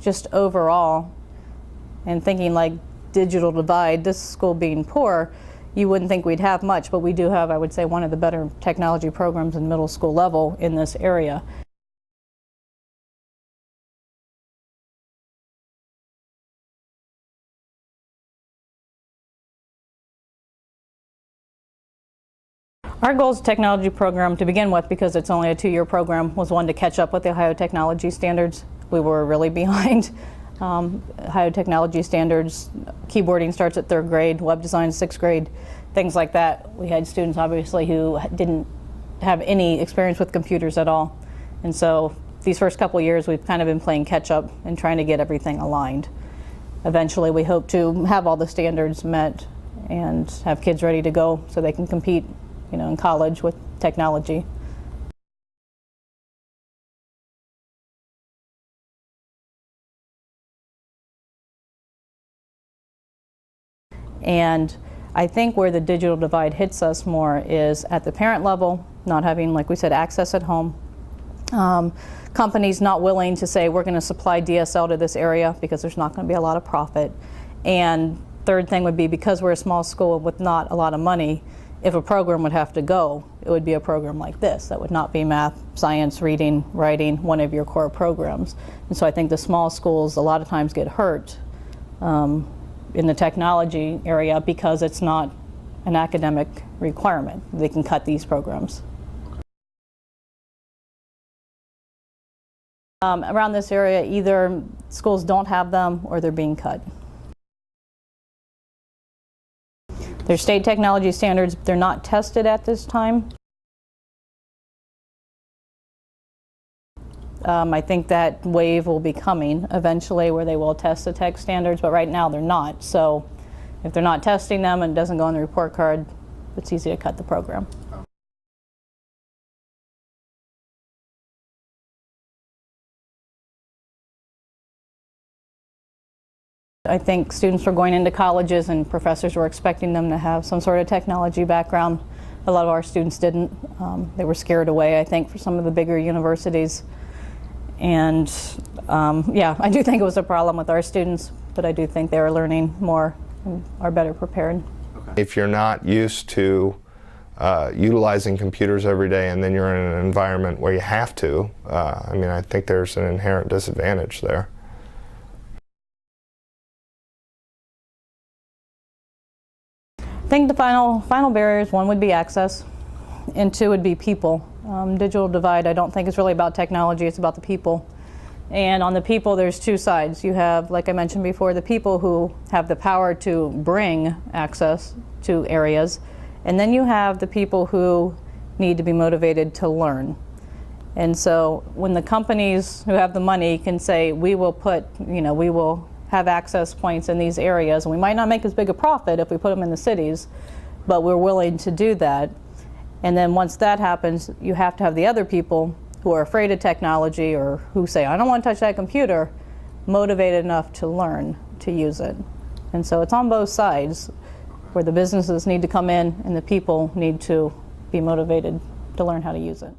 just overall, and thinking like digital divide, this school being poor, you wouldn't think we'd have much, but we do have, I would say, one of the better technology programs in middle school level in this area. Our goal as a technology program to begin with, because it's only a 2-year program, was one to catch up with the Ohio technology standards. We were really behind. Ohio technology standards, keyboarding starts at 3rd grade, web design 6th grade, things like that. We had students obviously who didn't have any experience with computers at all. And so these first couple of years we've kind of been playing catch up and trying to get everything aligned. Eventually we hope to have all the standards met and have kids ready to go so they can compete, you know, in college with technology. And I think where the digital divide hits us more is at the parent level, not having, like we said, access at home. Companies not willing to say we're going to supply DSL to this area because there's not going to be a lot of profit. And third thing would be, because we're a small school with not a lot of money, if a program would have to go, it would be a program like this. That would not be math, science, reading, writing, one of your core programs. And so I think the small schools a lot of times get hurt in the technology area because it's not an academic requirement. They can cut these programs. Around this area, either schools don't have them or they're being cut. They're state technology standards. They're not tested at this time. I think that wave will be coming eventually where they will test the tech standards, but right now they're not. So if they're not testing them and it doesn't go on the report card, it's easy to cut the program. I think students were going into colleges and professors were expecting them to have some sort of technology background. A lot of our students didn't. They were scared away, I think, for some of the bigger universities. And yeah, I do think it was a problem with our students, but I do think they are learning more and are better prepared. If you're not used to utilizing computers every day and then you're in an environment where you have to, I mean, I think there's an inherent disadvantage there. I think the final barriers, one would be access, and two would be people. Digital divide, I don't think is really about technology, it's about the people. And on the people, there's two sides. You have, like I mentioned before, the people who have the power to bring access to areas, and then you have the people who need to be motivated to learn. And so when the companies who have the money can say, we will put, you know, we will have access points in these areas, and we might not make as big a profit if we put them in the cities, but we're willing to do that. And then once that happens, you have to have the other people who are afraid of technology or who say, I don't want to touch that computer, motivated enough to learn to use it. And so it's on both sides, where the businesses need to come in and the people need to be motivated to learn how to use it.